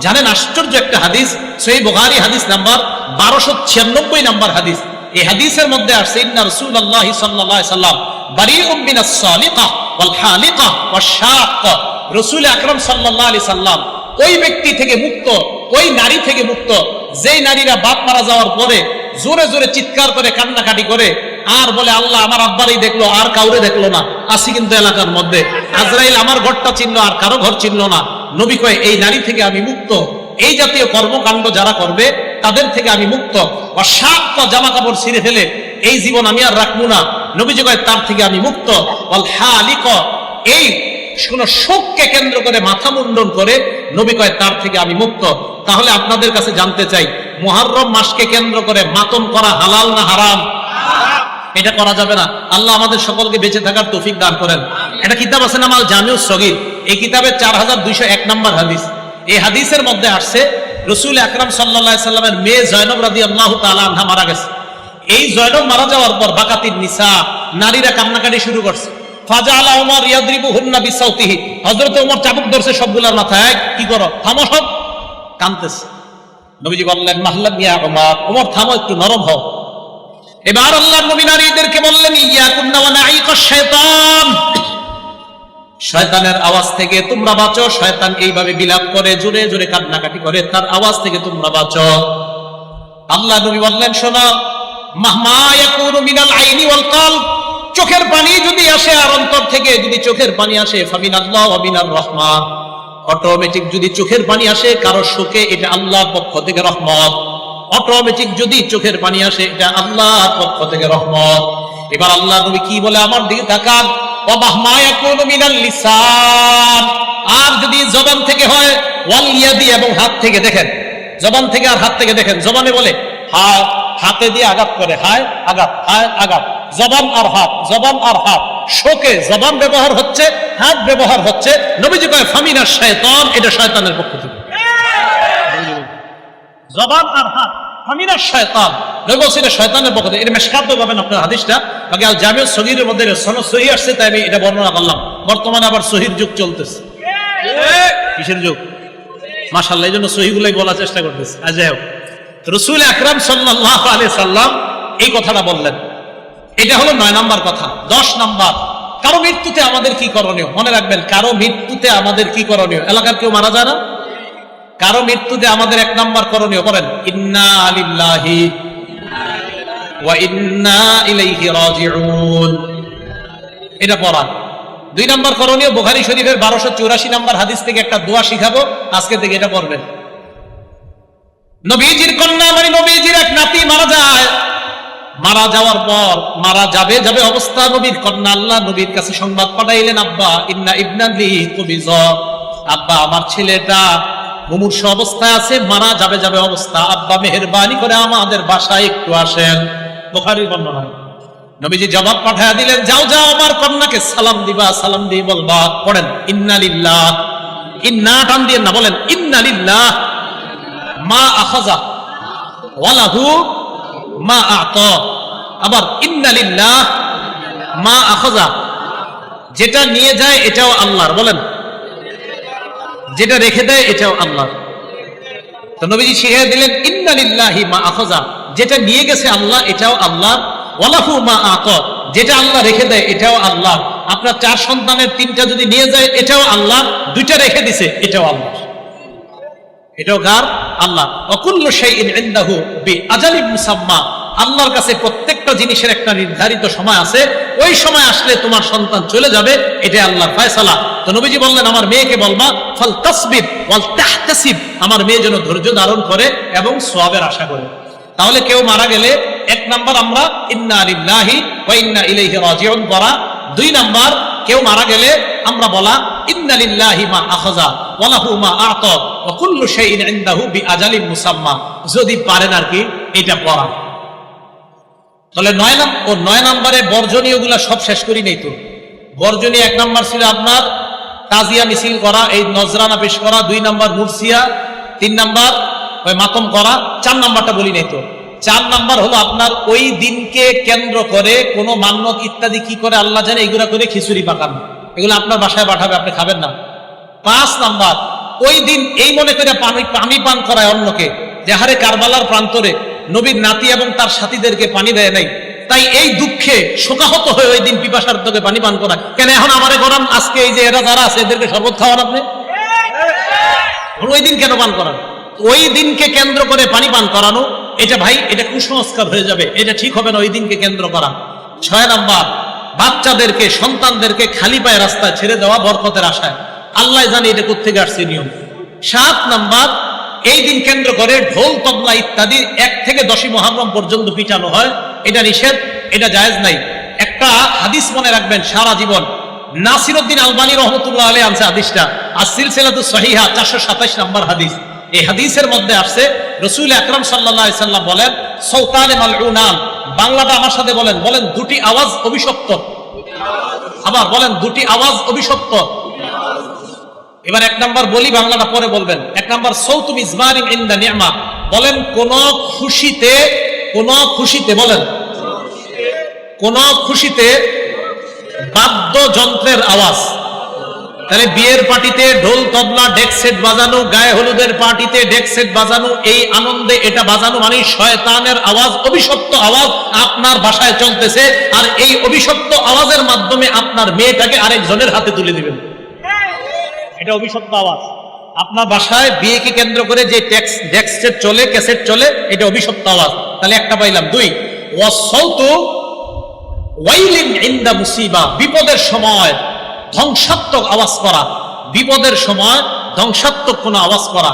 জানেন আশ্চর্য একটা হাদিস, সহিহ বুখারী হাদিস নাম্বার 1296 নাম্বার হাদিস। এই হাদিসের মধ্যে আসছে ইন্না রাসূলুল্লাহ সাল্লাল্লাহু আলাইহি সাল্লাম বারিউম মিনাস সালিকা ওয়াল হালিকা ওয়াশ শাক্কা। রাসূল আকরাম সাল্লাল্লাহু আলাইহি সাল্লাম ওই ব্যক্তি থেকে মুক্ত, ওই নারী থেকে মুক্ত যেই নারীরা বাপ মারা যাওয়ার পরে জোরে জোরে চিৎকার করে কান্নাকাটি করে আর বলে আল্লাহ আমার আব্বারই দেখলো আর কাউরে দেখলো না। আসি কিন্তু এলাকার মধ্যে আজরাইল আমার ঘরটা চিনলো আর কারো ঘর চিনলো না। নবী কয় এই নারী থেকে আমি মুক্ত, এই জাতীয় কর্মকাণ্ড যারা করবে তাদের থেকে আমি মুক্ত। শাক্কা জামা কাপড় ছিঁড়ে ফেলে এই জীবন আমি আর রাখবো না, নবীজি কয় তার থেকে আমি মুক্ত। হালিকা এই কোন শোককে কেন্দ্র করে মাথা মুন্ডন করে নবী কয় তার থেকে আমি মুক্ত। তাহলে আপনাদের কাছে জানতে চাই, মুহররম মাসকে কেন্দ্র করে মাতম করা হালাল না হারাম? এটা করা যাবে না। আল্লাহ আমাদের সকলকে বেঁচে থাকার তৌফিক দান করেন। একটা কিতাব আছে নাম আল জামিউস সগীর, এই কিতাবের 4201 নম্বর হাদিস। এই হাদিসের মধ্যে আসছে রাসূল আকরাম সাল্লাল্লাহু আলাইহি সাল্লামের মেয়ে জয়নব রাদিয়াল্লাহু তাআলা আনহা মারা গেছে। এই জয়নব মারা যাওয়ার পর বাকাতিন নিসা, নারীরা কান্নাকাটি শুরু করছে। ফাজাআলা উমর ইয়াদরিবুহুন্না বিসাউতিহি, হযরত ওমর চাবুক ধরছে সবগুলোর মাথায়, কি করো, থামো সব, কাঁদতেছে। নবীজি বললেন মাহলান ইয়া উমর, ওমর থামো, একটু নরম হও। এবার আল্লাহর নবী নারীদেরকে বললেন ইয়াকুন্না ওয়া নাঈকাশ শাইতান, শয়তানের আওয়াজ থেকে তোমরা বাঁচো। শয়তান এইভাবে বিলাপ করে, জোরে জোরে কান্নাকাটি করে, তার আওয়াজ থেকে তোমরা বাঁচো। আল্লাহ নবী বললেন শোনো, মাহমা ইয়াকুনু মিনাল আইনি ওয়াল কলব, চোখের পানি যদি আসে আর অন্তর থেকে যদি চোখের পানি আসে, ফামিনাল্লাহ ওয়া মিনার রাহমা, অটোমেটিক যদি চোখের পানি আসে কারো শোকে, এটা আল্লাহর পক্ষ থেকে রহমত। অটোমেটিক যদি চোখের পানি আসে, এটা আল্লাহর পক্ষ থেকে রহমত। এবার আল্লাহ নবী কি বলে, আমার দিকে তাকান, ওয়া মাহমা ইয়াকুনু মিনাল লিসান, আর যদি জবান থেকে হয়, ওয়াল ইয়াদি, এবং হাত থেকে দেখেন, জবান থেকে আর হাত থেকে দেখেন। জবানে বলে হায়, হাতে দিয়ে আঘাত করে, হায় আঘাত, হায় আঘাত, জবান আর হাত, জবান আর হাত, শোকে জবান ব্যবহার হচ্ছে, হাত ব্যবহার হচ্ছে। নবীজি কয় ফামিনাশ শাইতান, এটা শয়তানের পক্ষ থেকে। জবান আর হাত ফামিনাশ শাইতান, নবী বলেন এটা শয়তানের পক্ষ থেকে। এটা মিশকাত পাবেন আপনার হাদিসটা, বাকি আল জামিউস সগীরের মধ্যে সনদ সহিহ আসছে, তাই আমি এটা বর্ণনা করলাম। বর্তমানে আবার সহির যুগ চলতেছে। কিসের যুগ? মাশাআল্লাহ, এই জন্য সহিগুলাই বলার চেষ্টা করতেছে। আজ যাই হোক, রাসূল আকরাম সাল্লাল্লাহু আলাইহি সাল্লাম এই কথাটা বললেন। এটা হলো 9 নম্বর কথা। 10 নম্বর, কারো মৃত্যুতে আমাদের কি করণীয়? মনে রাখবেন, কারো মৃত্যুতে আমাদের কি করণীয়? এলাকার কেউ মারা যায় না, কারো মৃত্যুতে আমাদের 1 নম্বর করণীয় করেন, ইন্না লিল্লাহি ওয়া ইন্না ইলাইহি রাজিউন, এটা পড়া। 2 নম্বর করণীয়, বুখারী শরীফের 1284 নম্বর হাদিস থেকে একটা দোয়া শিখাবো, আজকে থেকে এটা পড়বেন। নবীজির কন্যা মানে নবীজির এক নাতি মারা যায়, মারা যাওয়ার পর মারা যাবে যাবে অবস্থা নবীর কন্যা আল্লাহ নবীর কাছে সংবাদ পাঠাইলেন, আব্বা ইন্না ইবনালি কুবিজ, আব্বা আমার ছেলেটা মুমূর্ষ অবস্থায় আছে, মারা যাবে যাবে অবস্থা, আব্বা মেহেরবানি করে আমাদের বাসায় একটু আসেন। বুখারীর বর্ণনা। নবীজি জবাব পাঠায়া দিলেন, যাও যাও আমার কন্যাকে সালাম দিবা, সালাম দিয়ে বলবা, পড়েন ইন্না লিল্লাহ, ইন্না টান দিয়ে না, বলেন ইন্না লিল্লাহ মা আখাযা ওয়া লাহু মা আ'তা, আবার ইন্না লিল্লাহ মা আখাযা, যেটা নিয়ে যায় এটাও আল্লাহর, বলেন যেটা রেখে দেয় এটাও আল্লাহর। তো নবীজি শিখিয়ে দিলেন ইন্না লিল্লাহি মা আখাযা, যেটা নিয়ে গেছে আল্লাহ এটাও আল্লাহ, ওয়া লাহু মা আ'তা, যেটা আল্লাহ রেখে দেয় এটাও আল্লাহ। আপনার 4 সন্তানের 3টা যদি নিয়ে যায় এটাও আল্লাহ, 2টা রেখে দিছে এটাও আল্লাহ, এটাও কার? আল্লাহ। ওয়া কুল্লু শাইইন ইনদাহু বিআজালিন মুসাম্মা, আল্লাহর কাছে প্রত্যেকটা জিনিসের একটা নির্ধারিত সময় আছে, ওই সময় আসলে তোমার সন্তান চলে যাবে, এটা আল্লাহর ফয়সালা। তো নবীজি বললেন আমার মেয়েকে বলবা ফাল তাসবির ওয়াল তাহতাসিব, আমার মেয়ে যেন ধৈর্য ধারণ করে এবং সওয়াবের আশা করে। তাহলে কেউ মারা গেলে 1 নাম্বার আমরা ইন্না লিল্লাহি ওয়া ইন্না ইলাইহি রাজিউন পড়া। 2 নাম্বার, কেউ মারা গেলে আমরা বলা ইন্না লিল্লাহি মা আখাযা ওয়া লাহু মা আ'তা ওয়া কুল্লু শাইইন ইনদাহু বিআজালিন মুসাম্মা, যদি পারেন আর কি এটা পড়া। তাহলে 9 নম্বরে বর্জনীয়গুলা সব শেষ করি নেই তো। বর্জনীয় 1 নাম্বার ছিল আপনার তাজিয়া মিছিল করা, এই নজরানা পেশ করা। 2 নাম্বার মুরসিয়া। 3 নাম্বার ওই মাতম করা। 4 নাম্বারটা বলি নাই তো। 4 নাম্বার হলো আপনার ওই দিনকে কেন্দ্র করে কোনো মান্যত ইত্যাদি কি করে আল্লাহ জানে, এগুলা করে খিচুড়ি পাকানো, এগুলো আপনার বাসায় পাঠাবে, আপনি খাবেন না। 5 নাম্বার ওই দিন এই মনে করে পানি পান করায় অন্যকে, যে হারে কারবালার প্রান্তরে নবীর নাতি এবং তার সাথীদেরকে পানি দেয় নাই, তাই এই দুঃখে শোকাহত হয়ে ওই দিন পিপাসার্থকে পানি পান করা। কেন এখন আমারে গরম, আজকে এই যে এরা যারা আছে এদেরকে শরবত খাওয়ান আপনি, ওই দিন কেন পান করান? ওই দিনকে কেন্দ্র করে পানি পান করানো, এটা ভাই এটা কুসংস্কার হয়ে যাবে, এটা ঠিক হবে না ওই দিনকে কেন্দ্র করা। 6 নাম্বার, বাচ্চাদেরকে সন্তানদেরকে খালি পায়ে রাস্তায় ছেড়ে দেওয়া বরকতের আশায়, আল্লাহ জানে এটা কোত্থেকে আসছে নিয়ম। 7 নাম্বার, এই দিন কেন্দ্র করে ঢোল তবলা ইত্যাদি 1 থেকে 10ই মুহররম পর্যন্ত পিটানো হয়, এটা নিষেধ, এটা জায়েজ নাই। একটা হাদিস মনে রাখবেন সারা জীবন, নাসিরউদ্দিন আলবানী রহমতুল্লাহ আলাইহি আনছে হাদিসটা, আর সিলসিলাতুস সহিহা 427 নম্বর হাদিস। এই হাদিসের মধ্যে আসছে রাসূল আকরাম সাল্লাল্লাহু আলাইহি সাল্লাম বলেন, সাউতানে মালউনান, বাংলাটা আমার সাথে বলেন, বলেন দুটি আওয়াজ অভিশপ্ত, আবার বলেন দুটি আওয়াজ অভিশপ্ত। এবার 1 নাম্বার বলি, বাংলাটা পরে বলবেন। 1 নাম্বার, সৌতু মিজমারিন ইনদা নি'মা, বলেন কোন খুশিতে বলেন কোন খুশিতে বাদ্যযন্ত্রের আওয়াজ। তাহলে বিয়ের পার্টিতে ঢোল তবলা ডেক সেট বাজানো, গায়ে হলুদের পার্টিতে ডেক সেট বাজানো, এই আনন্দে এটা বাজানো মানে শয়তানের আওয়াজ, অভিশপ্ত আওয়াজ আপনার বাসায় চলতেছে, আর এই অভিশপ্ত আওয়াজের মাধ্যমে আপনার মেয়েটাকে আরেকজনের হাতে তুলে দিবেন, এটা অভিশপ্ত আওয়াজ। আপনার বাসায় বিয়েকে কেন্দ্র করে যে ডেক সেট চলে, ক্যাসেট চলে, এটা অভিশপ্ত আওয়াজ। তাহলে একটা পাইলাম। 2, ওয়াসাউতু ওয়াইলিন ইনদা মুসিবা, বিপদের সময় ধ্বংসাত্মক আওয়াজ করা, বিপদের সময় ধ্বংসাত্মক কোন আওয়াজ করা।